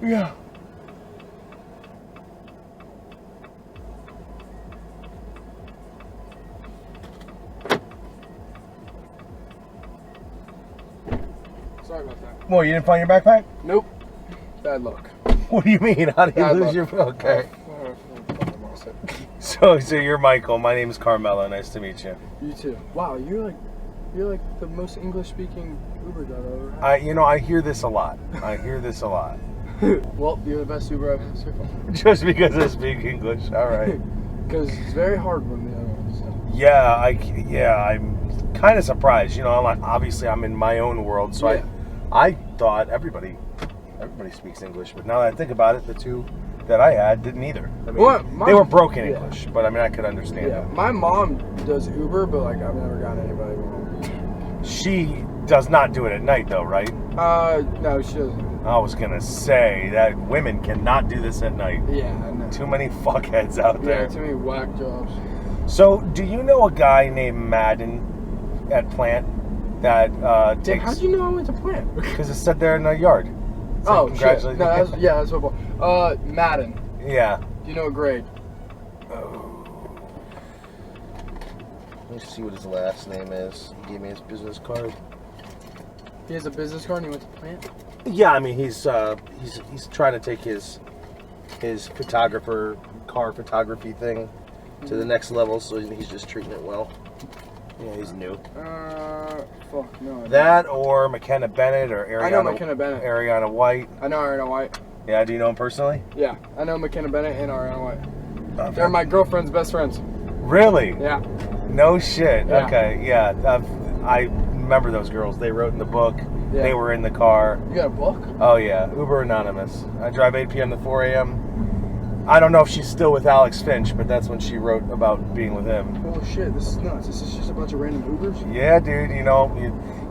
Yeah. Sorry about that. Well, you didn't find your backpack? Nope. Bad luck. What do you mean? How did you Bad lose luck. your... Okay. I lost it. So you're Michael. My name is Carmelo. Nice to meet you. You too. Wow, you're like the most English-speaking Uber driver I've ever had. I hear this a lot. Well, you're the best Uber I've had so far. Just because I speak English. All right. Because it's very hard when the other ones. So. Yeah, I'm kind of surprised. Obviously I'm in my own world, so Yeah. I thought everybody speaks English, but now that I think about it, the two that I had didn't either. I mean, they were broken English, but I mean I could understand Yeah, them. my mom does Uber, but like I've never gotten anybody wrong. She does not do it at night though, right? No, she doesn't. I was gonna say that women cannot do this at night. Yeah, I know. Too many fuckheads out there. Yeah, too many whack jobs. So, do you know a guy named Madden at Plant that Damn, takes? how'd you know I went to Plant? Because it's set there in the yard. So Oh, shit. congratulations. No, that's football. Madden. Yeah. Do you know what grade? Let me see what his last name is. He gave me his business card. He has a business card and he went to Plant? Yeah, I mean he's trying to take his car photography thing to the next level, so he's just treating it well. Yeah, he's new. Fuck, no. That or McKenna Bennett or Ariana. I know McKenna Bennett. Ariana White. I know Ariana White. Yeah, do you know him personally? Yeah, I know McKenna Bennett and Ariana White. They're my girlfriend's best friends. Really? Yeah. No shit. Yeah. Okay, yeah. I remember those girls. They wrote in the book. Yeah. They were in the car. You got a book? Oh, yeah. Uber Anonymous. I drive 8 p.m. to 4 a.m. I don't know if she's still with Alex Finch, but that's when she wrote about being with him. Holy shit, this is nuts. This is just a bunch of random Ubers? Yeah, dude. You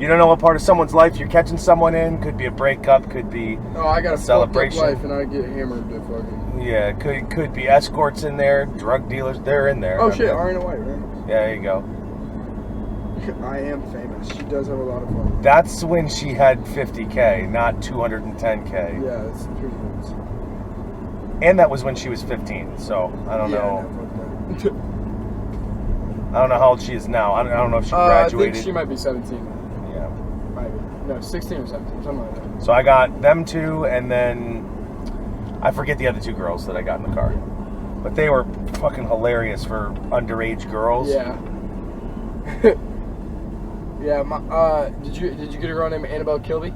don't know what part of someone's life you're catching someone in. Could be a breakup. Could be Oh, I got a celebration. fucked up life and I get hammered to fucking... Yeah, could be escorts in there, drug dealers. They're in there. Oh I shit, mean, Ariana White, right? Yeah, there you go. I am famous. She does have a lot of fun. That's when she had 50K, not 210K. Yeah, it's pretty nuts. And that was when she was 15, so I don't know. No, fuck that. I don't know how old she is now. I don't know if she I graduated. think she might be 17. Yeah. Maybe. No, 16 or 17, something like that. So I got them two, and then I forget the other two girls that I got in the car. But they were fucking hilarious for underage girls. Yeah. Yeah, did you get a girl named Annabelle Kilby?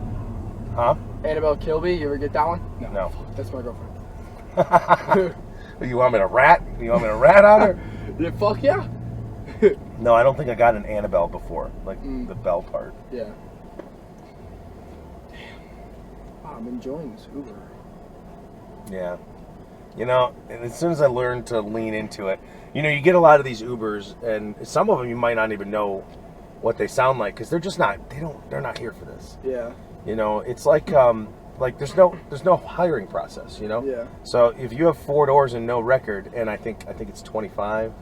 Huh? Annabelle Kilby, you ever get that one? No. Fuck, that's my girlfriend. You want me to rat? You want me to rat on her? Yeah, fuck yeah. No, I don't think I got an Annabelle before, like the bell part. Yeah. Damn. Wow, I'm enjoying this Uber. Yeah. And as soon as I learned to lean into it, you get a lot of these Ubers, and some of them you might not even know what they sound like because they're just not. They're not here for this. Yeah. It's like there's no hiring process. Yeah. So if you have 4 doors and no record, and I think it's 25,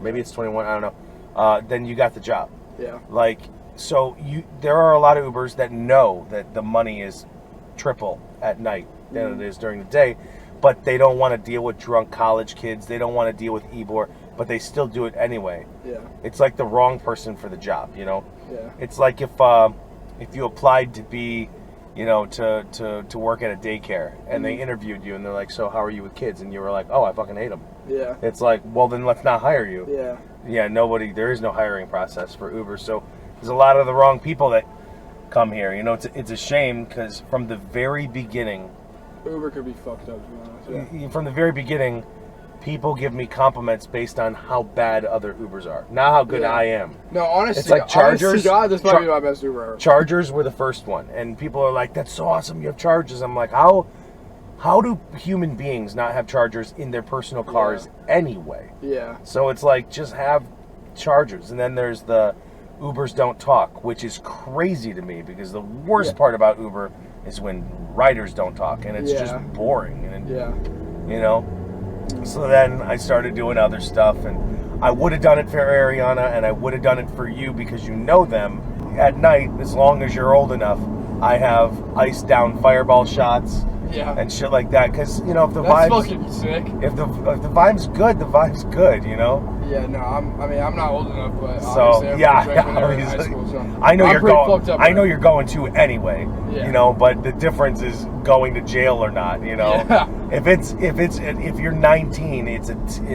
maybe it's 21, I don't know, then you got the job. Yeah. There are a lot of Ubers that know that the money is triple at night than it is during the day, but they don't want to deal with drunk college kids. They don't want to deal with Ebor, but they still do it anyway. Yeah. It's like the wrong person for the job, Yeah. It's like if you applied to be, to work at a daycare and they interviewed you and they're like, so how are you with kids? And you were like, oh, I fucking hate them. Yeah. It's like, well, then let's not hire you. Yeah. Yeah, there is no hiring process for Uber. So there's a lot of the wrong people that come here. It's a shame because from the very beginning, Uber could be fucked up, to be honest. Yeah. from the very beginning, people give me compliments based on how bad other Ubers are, not how good I am. No, honestly, It's like Chargers. God, this might be my best Uber ever. Chargers were the first one, and people are like, "That's so awesome! You have Chargers." I'm like, how do human beings not have Chargers in their personal cars anyway? Yeah. So it's like just have Chargers, and then there's the Ubers don't talk, which is crazy to me because the worst part about Uber is when riders don't talk, and it's just boring. And So then I started doing other stuff, and I would have done it for Ariana, and I would have done it for you because you know them. At night, as long as you're old enough, I have iced down fireball shots. Yeah. and shit like that. Because if the That's vibes, fucking sick. if the vibe's good, the vibe's good. Yeah, no, I'm not old enough, but So obviously yeah, I drank when they were in high obviously. school, so I know I'm you're pretty going. fucked up I know right you're going to anyway. Yeah. But the difference is going to jail or not. Yeah. If you're 19,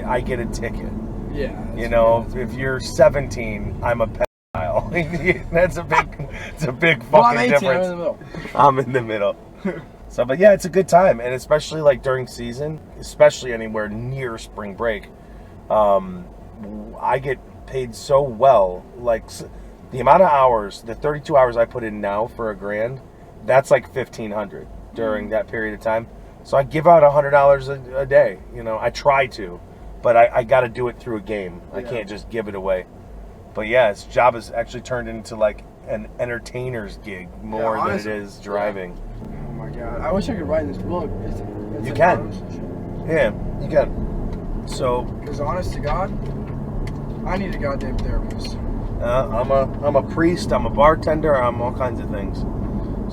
I get a ticket. Yeah. If you're 17, I'm a pedophile. It's a big fucking Well, I'm 18, difference. I'm in the middle. I'm in the middle. So, but yeah, it's a good time, and especially like during season, especially anywhere near spring break, I get paid so well. Like the amount of hours, the 32 hours I put in now for $1,000, that's like 1,500 during that period of time. So I give out $100 a day. I try to, but I got to do it through a game. I can't just give it away. But yeah, this job has actually turned into like an entertainer's gig more than it is driving. Oh my god, I wish I could write in this book. It's You like can. arms and shit. Yeah, you can. So Because honest to God, I need a goddamn therapist. I'm a priest. I'm a bartender. I'm all kinds of things.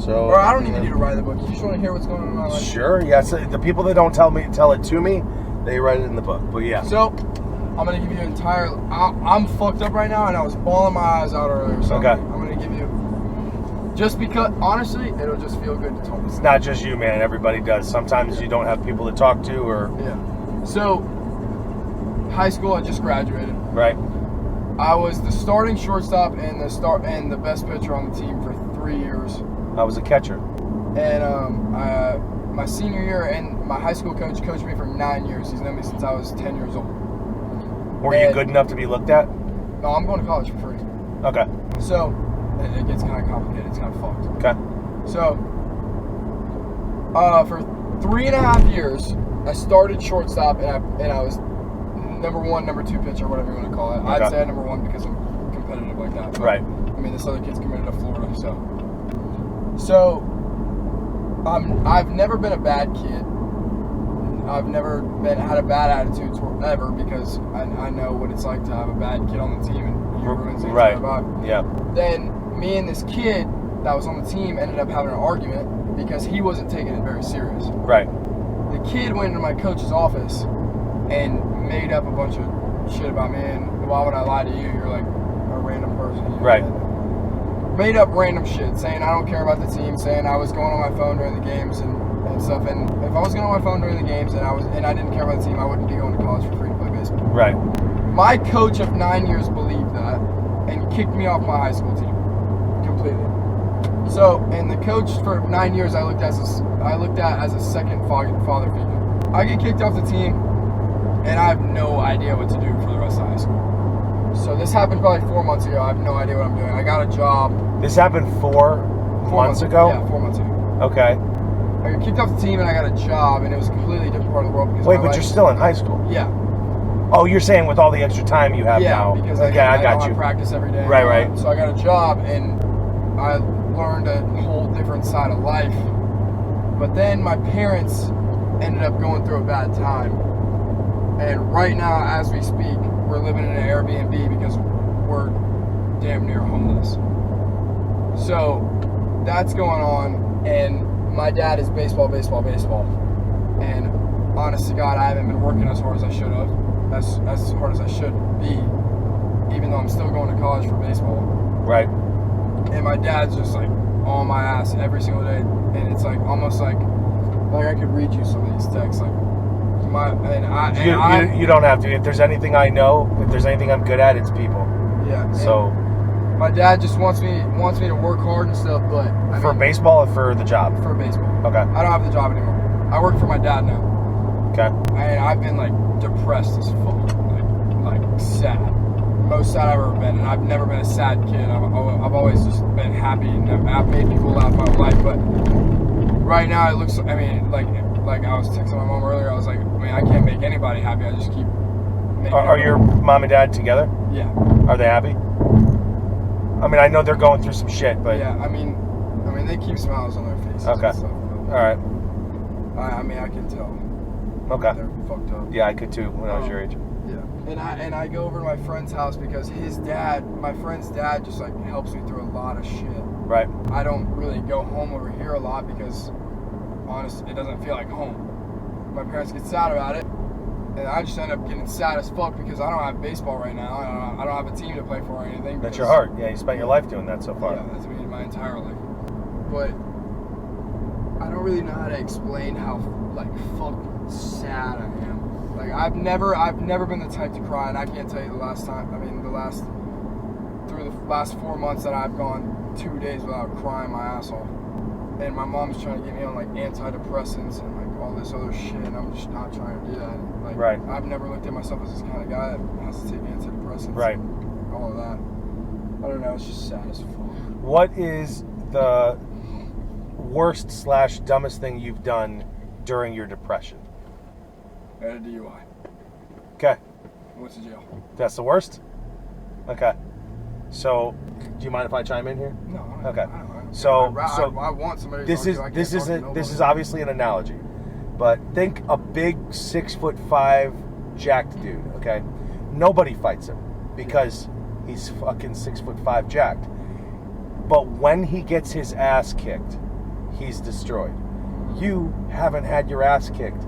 So Or I don't even need to write the book. You just want to hear what's going on in my life. Sure. Yes. The people that don't tell it to me, they write it in the book. But yeah. So, I'm going to give you an entire... I'm fucked up right now, and I was bawling my eyes out earlier. So Okay. I'm going to give you... Just because, honestly, it'll just feel good to talk. It's not just you, man. Everybody does. Sometimes you don't have people to talk to, or Yeah. So, high school, I just graduated. right. I was the starting shortstop and the best pitcher on the team for 3 years. I was a catcher. And my senior year, and my high school coach coached me for 9 years. He's known me since I was 10 years old. Were you good enough to be looked at? No, I'm going to college for free. Okay. So, it gets kind of complicated. It's kind of fucked. Okay. So, for 3.5 years, I started shortstop, and I was number 1, number 2 pitcher, whatever you want to call it. Okay. I'd say number 1 because I'm competitive like that. But, Right. I mean, this other kid's committed to Florida, so I've never been a bad kid. I've never had a bad attitude ever because I know what it's like to have a bad kid on the team and he ruins things. Right. About. Yeah. Then me and this kid that was on the team ended up having an argument because he wasn't taking it very serious. Right. The kid went into my coach's office and made up a bunch of shit about me, and why would I lie to you? You're like a random person. Right. Made up random shit, saying I don't care about the team, saying I was going on my phone during the games and stuff. And if I was going on my phone during the games and I didn't care about the team, I wouldn't be going to college for free to play baseball. Right. My coach of 9 years believed that and kicked me off my high school team completely. So, and the coach for 9 years I looked at as a second father figure. I get kicked off the team, and I have no idea what to do for the rest of high school. So this happened probably 4 months ago. I have no idea what I'm doing. I got a job. This happened 4 months ago? Yeah, 4 months ago. Okay. I got kicked off the team and I got a job, and it was a completely different part of the world. Because Wait, but you're still in high school? Yeah. Oh, you're saying with all the extra time you have now? Yeah, because I I got don't you. have practice every day. Right, right. So I got a job, and I learned a whole different side of life. But then my parents ended up going through a bad time. And right now, as we speak, we're living in an Airbnb because we're damn near homeless. So that's going on, and my dad is baseball. And honest to God, I haven't been working as hard as I should have, as hard as I should be, even though I'm still going to college for baseball. Right. And my dad's just like on my ass every single day, and it's like almost like I could read you some of these texts, like. You don't have to. If there's anything I know, if there's anything I'm good at, it's people. Yeah. So my dad just wants me to work hard and stuff, but for baseball or for the job? For baseball. Okay. I don't have the job anymore. I work for my dad now. Okay. And I've been like depressed as fuck, like sad, most sad I've ever been, and I've never been a sad kid. I've always just been happy, and I've made people laugh my whole life. But right now it looks. I mean, like I was texting my mom earlier. I was like, I can't make anybody happy. I just keep. Are your mom and dad together? Yeah. Are they happy? I mean, I know they're going through some shit, but yeah. I mean, they keep smiles on their faces. Okay. And stuff, all right. I mean, I can tell. Okay. They're fucked up. Yeah, I could too when I was your age. Yeah. And I go over to my friend's house because my friend's dad just like helps me through a lot of shit. Right. I don't really go home over here a lot because honestly, it doesn't feel like home. My parents get sad about it, and I just end up getting sad as fuck because I don't have baseball right now. I don't have a team to play for or anything. That's your heart. Yeah, you spent your life doing that so far. Yeah, that's been my entire life. But I don't really know how to explain how like fucking sad I am. Like I've never been the type to cry, and I can't tell you the last 4 months that I've gone 2 days without crying my ass off. And my mom's trying to get me on like antidepressants and like all this other shit, and I'm just not trying to do that. Like right. I've never looked at myself as this kind of guy that has to take antidepressants. Right. And all of that. I don't know. It's just sad as fuck. What is the worst/dumbest thing you've done during your depression? I had a DUI. Okay. Went to jail. That's the worst? Okay. So, do you mind if I chime in here? No. Okay. I don't. So I want somebody to this talk to. this is obviously an analogy, but think a big 6'5" jacked dude. Okay, nobody fights him because he's fucking 6'5" jacked. But when he gets his ass kicked, he's destroyed. You haven't had your ass kicked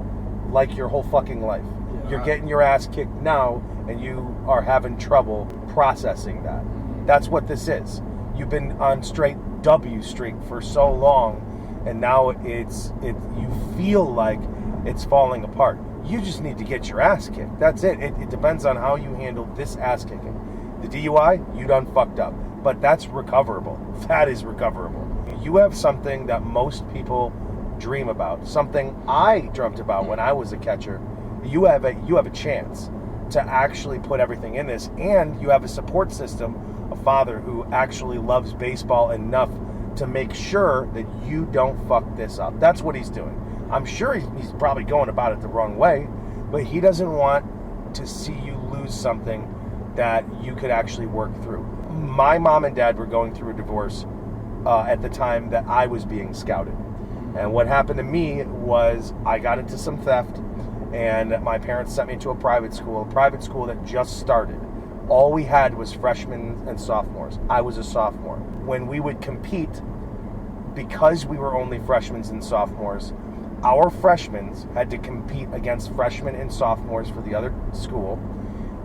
like your whole fucking life. Yeah, You're getting your ass kicked now, and you are having trouble processing that. That's what this is. You've been on straight W streak for so long, and now you feel like it's falling apart. You just need to get your ass kicked. That's it. It depends on how you handle this ass kicking. The DUI, you done fucked up, but that's recoverable. That is recoverable. You have something that most people dream about, something I dreamt about when I was a catcher. You have a chance to actually put everything in this, and you have a support system, a father who actually loves baseball enough to make sure that you don't fuck this up. That's what he's doing. I'm sure he's probably going about it the wrong way, but he doesn't want to see you lose something that you could actually work through. My mom and dad were going through a divorce at the time that I was being scouted. And what happened to me was I got into some theft, and my parents sent me to a private school that just started. All we had was freshmen and sophomores. I was a sophomore. When we would compete, because we were only freshmen and sophomores, our freshmen had to compete against freshmen and sophomores for the other school,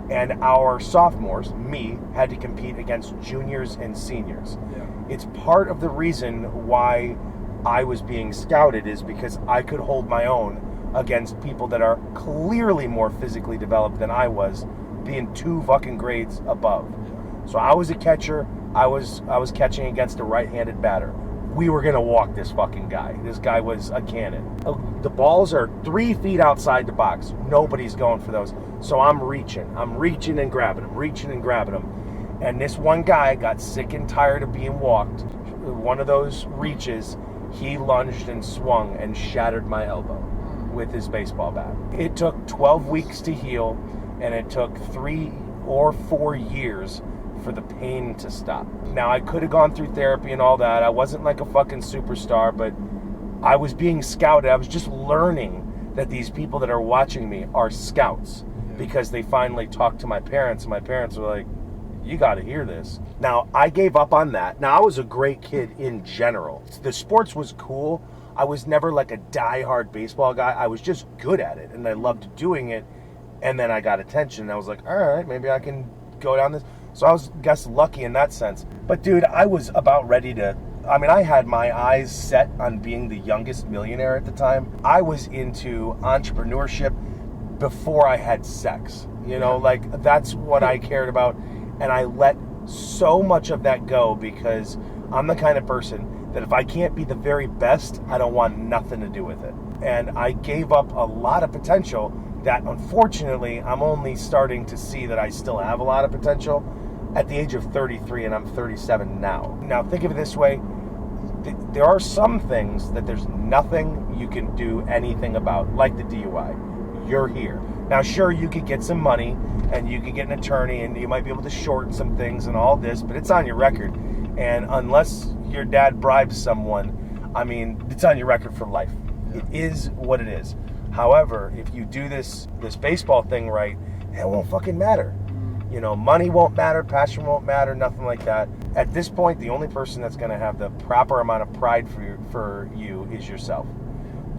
and our sophomores, me, had to compete against juniors and seniors. Yeah. It's part of the reason why I was being scouted is because I could hold my own against people that are clearly more physically developed than I was, being 2 fucking grades above. So I was a catcher. I was catching against a right-handed batter. We were going to walk this fucking guy. This guy was a cannon. The balls are 3 feet outside the box. Nobody's going for those. So I'm reaching and grabbing them, And this one guy got sick and tired of being walked. One of those reaches, he lunged and swung and shattered my elbow with his baseball bat. It took 12 weeks to heal, and it took 3 or 4 years for the pain to stop. Now, I could have gone through therapy and all that. I wasn't like a fucking superstar, but I was being scouted. I was just learning that these people that are watching me are scouts because they finally talked to my parents, and my parents were like, you got to hear this. Now, I gave up on that. Now, I was a great kid in general. The sports was cool. I was never like a diehard baseball guy. I was just good at it, and I loved doing it. And then I got attention, and I was like, all right, maybe I can go down this. So I was, I guess, lucky in that sense. But, dude, I was about ready to... I mean, I had my eyes set on being the youngest millionaire at the time. I was into entrepreneurship before I had sex. You know, like, that's what I cared about. And I let so much of that go because I'm the kind of person that if I can't be the very best, I don't want nothing to do with it. And I gave up a lot of potential that, unfortunately, I'm only starting to see that I still have a lot of potential at the age of 33, and I'm 37 now. Now, think of it this way. There are some things that there's nothing you can do anything about, like the DUI. You're here. Now, sure, you could get some money, and you could get an attorney, and you might be able to shorten some things and all this, but it's on your record. And unless your dad bribes someone, I mean, it's on your record for life. It is what it is. However, if you do this baseball thing right, it won't fucking matter. You know, money won't matter, passion won't matter, nothing like that. At this point, the only person that's going to have the proper amount of pride for you is yourself.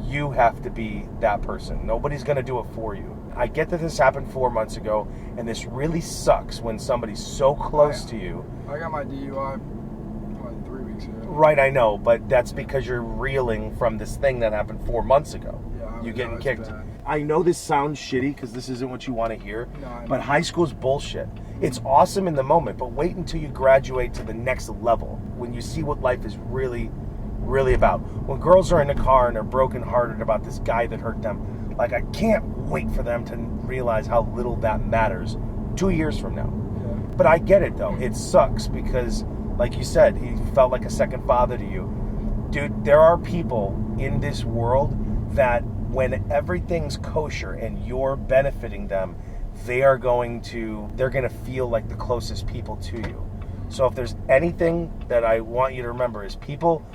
You have to be that person. Nobody's going to do it for you. I get that this happened 4 months ago, and this really sucks when somebody's so close to you. I got my DUI probably 3 weeks ago. Right, I know, but that's because you're reeling from this thing that happened 4 months ago. Yeah, You getting it's kicked. bad. I know this sounds shitty because this isn't what you want to hear, No, I but know. high school's bullshit. It's awesome in the moment, but wait until you graduate to the next level when you see what life is really, really about. When girls are in the car and they're brokenhearted about this guy that hurt them, like, I can't wait for them to realize how little that matters 2 years from now. Yeah. But I get it, though. It sucks because, like you said, he felt like a second father to you. Dude, there are people in this world that when everything's kosher and you're benefiting them, they're going to feel like the closest people to you. So if there's anything that I want you to remember is people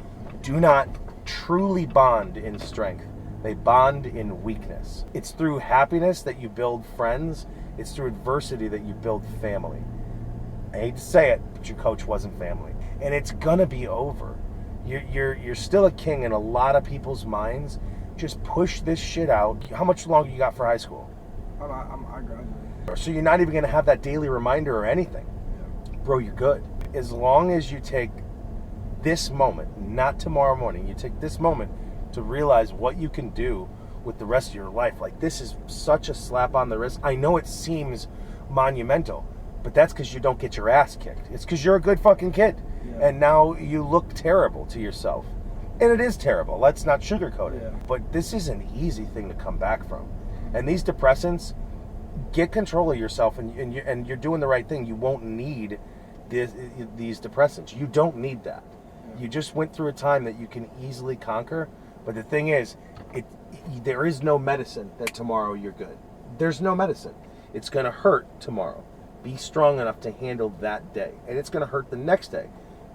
do not truly bond in strength. They bond in weakness. It's through happiness that you build friends. It's through adversity that you build family. I hate to say it, but your coach wasn't family. And it's gonna be over. You're still a king in a lot of people's minds. Just push this shit out. How much longer you got for high school? I graduated. So you're not even gonna have that daily reminder or anything. Yeah. Bro, you're good. As long as you take this moment, not tomorrow morning, you take this moment to realize what you can do with the rest of your life. Like, this is such a slap on the wrist. I know it seems monumental, but that's because you don't get your ass kicked. It's because you're a good fucking kid. Yeah. And now you look terrible to yourself. And it is terrible. Let's not sugarcoat it. Yeah. But this is an easy thing to come back from. And these depressants, get control of yourself, and you're doing the right thing. You won't need these depressants. You don't need that. Yeah. You just went through a time that you can easily conquer. But the thing is, there is no medicine that tomorrow you're good. There's no medicine. It's going to hurt tomorrow. Be strong enough to handle that day. And it's going to hurt the next day.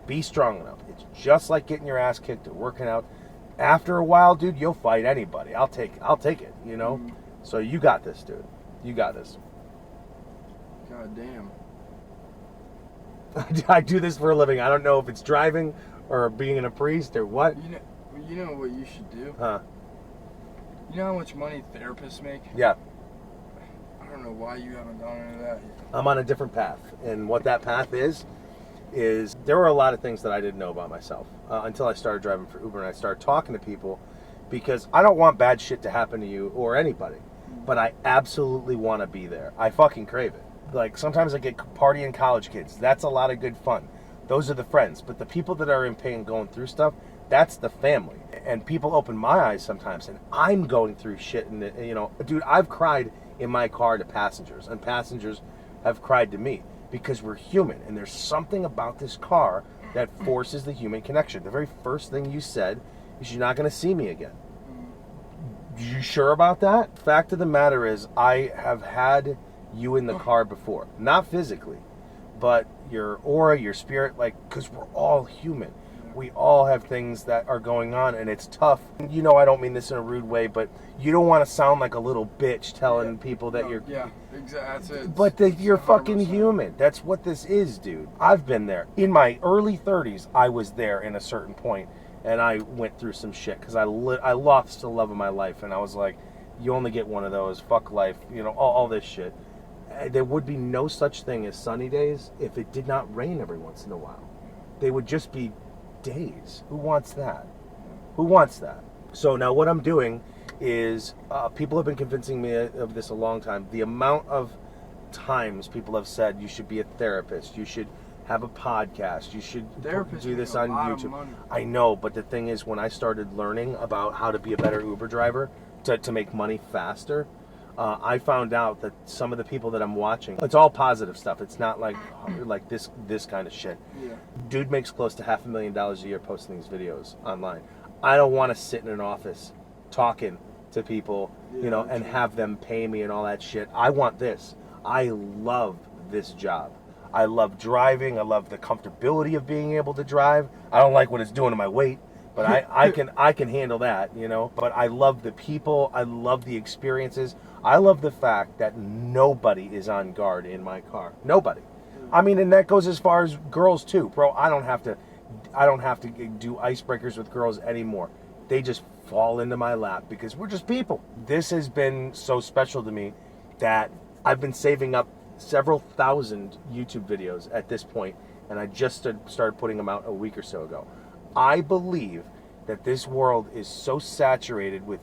Be strong enough. It's just like getting your ass kicked or working out. After a while, dude, you'll fight anybody. I'll take it, you know? Mm-hmm. So you got this, dude. You got this. God damn. I do this for a living. I don't know if it's driving or being a priest or what. You know what you should do? Huh. You know how much money therapists make? Yeah. I don't know why you haven't gone into that yet. I'm on a different path. And what that path is there were a lot of things that I didn't know about myself until I started driving for Uber and I started talking to people, because I don't want bad shit to happen to you or anybody, but I absolutely want to be there. I fucking crave it. Like, sometimes I get partying college kids. That's a lot of good fun. Those are the friends. But the people that are in pain going through stuff, that's the family. And people open my eyes sometimes, and I'm going through shit. And, dude, I've cried in my car to passengers, and passengers have cried to me, because we're human. And there's something about this car that forces the human connection. The very first thing you said is, you're not going to see me again. You sure about that? Fact of the matter is, I have had you in the car before. Not physically, but your aura, your spirit, like, because we're all human. We all have things that are going on, and it's tough. You know, I don't mean this in a rude way, but you don't want to sound like a little bitch telling people that you're... Yeah, exactly. That's it. But you're fucking 100%. human. That's what this is, dude. I've been there. In my early 30s, I was there in a certain point, and I went through some shit, because I lost the love of my life, and I was like, you only get one of those. Fuck life. You know, all this shit. There would be no such thing as sunny days if it did not rain every once in a while. They would just be days. Who wants that? Who wants that? So now what I'm doing is, people have been convincing me of this a long time. The amount of times people have said you should be a therapist, you should have a podcast, you should do this on YouTube. I know, but the thing is, when I started learning about how to be a better Uber driver to make money faster, I found out that some of the people that I'm watching, it's all positive stuff. It's not like this kind of shit. Yeah. Dude makes close to $500,000 a year posting these videos online. I don't want to sit in an office talking to people, and have them pay me and all that shit. I want this. I love this job. I love driving. I love the comfortability of being able to drive. I don't like what it's doing to my weight, but I can handle that, But I love the people. I love the experiences. I love the fact that nobody is on guard in my car. Nobody. I mean, and that goes as far as girls too, bro. I don't have to do icebreakers with girls anymore. They just fall into my lap because we're just people. This has been so special to me that I've been saving up several thousand YouTube videos at this point, and I just started putting them out a week or so ago. I believe that this world is so saturated with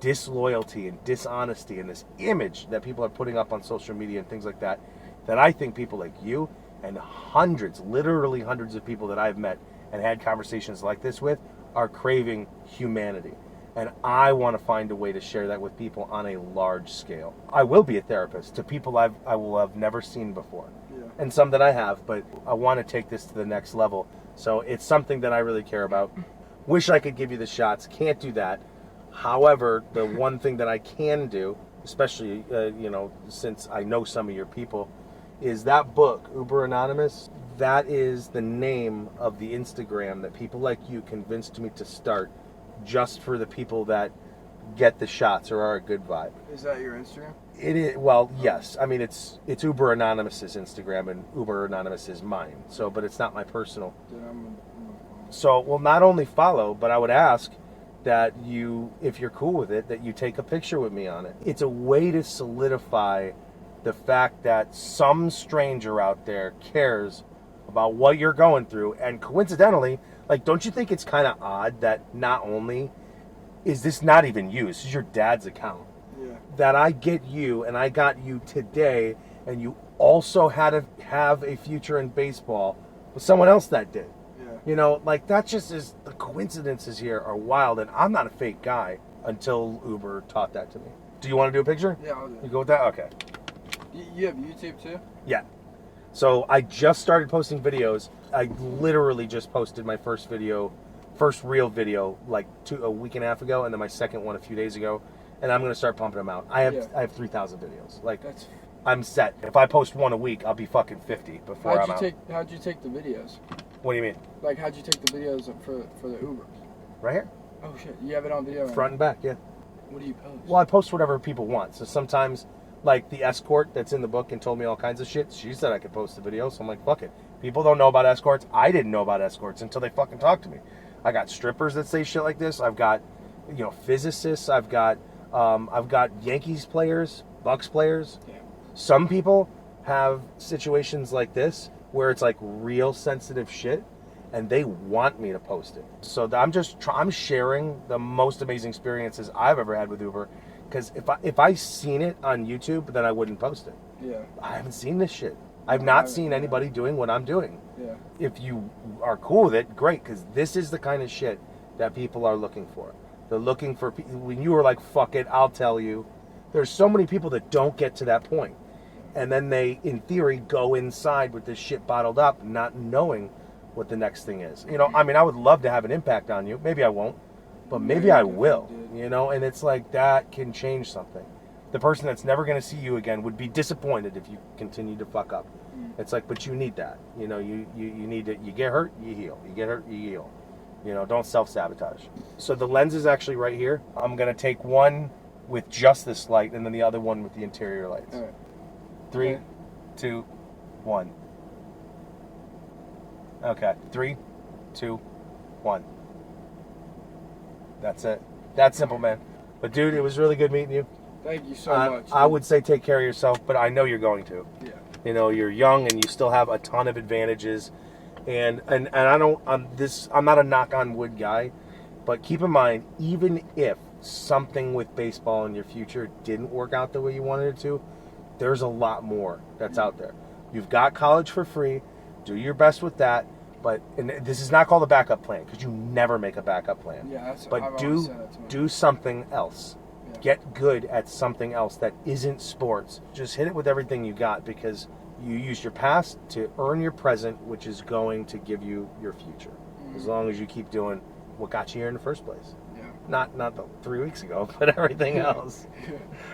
disloyalty and dishonesty and this image that people are putting up on social media and things like that, that I think people like you and hundreds, literally hundreds of people that I've met and had conversations like this with are craving humanity. And I want to find a way to share that with people on a large scale. I will be a therapist to people I will have never seen before. Yeah. And some that I have, but I want to take this to the next level. So it's something that I really care about. Wish I could give you the shots. Can't do that. However, the one thing that I can do, especially, since I know some of your people, is that book, Uber Anonymous. That is the name of the Instagram that people like you convinced me to start just for the people that get the shots or are a good vibe. Is that your Instagram? It is. Well, yes. I mean, it's Uber Anonymous's Instagram, and Uber Anonymous is mine. So, but it's not my personal. Then So, well, not only follow, but I would ask that you, if you're cool with it, that you take a picture with me on it. It's a way to solidify the fact that some stranger out there cares about what you're going through. And coincidentally, like, don't you think it's kind of odd that not only is this not even you, this is your dad's account, Yeah. that I get you and I got you today, and you also had to have a future in baseball with someone else that did. Yeah. You know, like, that just is, the coincidences here are wild, and I'm not a fake guy until Uber taught that to me. Do you want to do a picture? Yeah, I'll do You it. go with that? Okay. You have YouTube too? Yeah. So I just started posting videos. I literally just posted my first real video, like a week and a half ago, and then my second one a few days ago, and I'm gonna start pumping them out. I have 3,000 videos. Like, That's. I'm set. If I post one a week, I'll be fucking 50 before I'm out. How'd you take the videos? What do you mean? Like, how'd you take the videos for the Ubers? Right here, Oh shit, you have it on video. front and back. Yeah. What do you post? Well, I post whatever people want. So sometimes, like the escort that's in the book and told me all kinds of shit, she said I could post the video, so I'm like, fuck it. People don't know about escorts. I didn't know about escorts until they fucking talked to me. I got strippers that say shit like this. I've got, physicists. I've got Yankees players, Bucks players. Yeah. Some people have situations like this where it's like real sensitive shit, and they want me to post it. So I'm sharing the most amazing experiences I've ever had with Uber, because if I seen it on YouTube, then I wouldn't post it. Yeah. I haven't seen this shit. I've No, I not haven't seen either. anybody doing what I'm doing. Yeah. If you are cool with it, great, because this is the kind of shit that people are looking for. They're looking for, when you were like, fuck it, I'll tell you. There's so many people that don't get to that point. And then they, in theory, go inside with this shit bottled up, not knowing what the next thing is. I mean, I would love to have an impact on you. Maybe I won't, but maybe I will, and it's like that can change something. The person that's never going to see you again would be disappointed if you continue to fuck up. It's like, but you need that. You need it. You get hurt, you heal. You get hurt, you heal. Don't self-sabotage. So the lens is actually right here. I'm going to take one with just this light and then the other one with the interior lights. All right. 3, 2, 1. Okay. 3, 2, 1. That's it. That's simple, man. But dude, it was really good meeting you. Thank you so much. I would say take care of yourself, but I know you're going to. Yeah. You're young and you still have a ton of advantages. And I don't, I'm not a knock on wood guy, but keep in mind, even if something with baseball in your future didn't work out the way you wanted it to, there's a lot more that's out there. You've got college for free. Do your best with that. But this is not called a backup plan, because you never make a backup plan. Yeah, that's. But I've always said that to my do something else. Yeah. Get good at something else that isn't sports. Just hit it with everything you got, because you use your past to earn your present, which is going to give you your future. As long as you keep doing what got you here in the first place. Yeah. Not the 3 weeks ago, but everything else.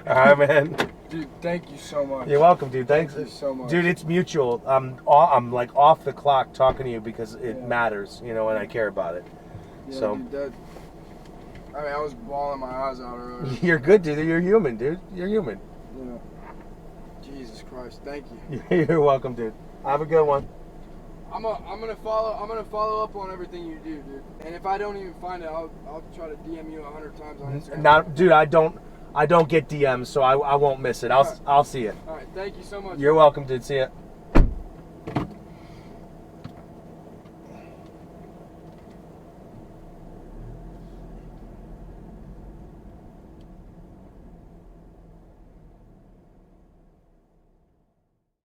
All right, man. Dude, thank you so much. You're welcome, dude. Thanks. Thank you so much. Dude, it's mutual. I'm like off the clock talking to you because it matters, and I care about it. Yeah, So dude, I was bawling my eyes out earlier. you're good, dude. You're human, dude. You're human. Yeah. Jesus Christ, thank you. You're welcome, dude. Have a good one. I'm gonna follow up on everything you do, dude. And if I don't even find it, I'll try to DM you 100 times on Instagram. Not, dude. I don't get DMs, so I won't miss it. I'll see it. All right, thank you so much. You're welcome, dude. See ya.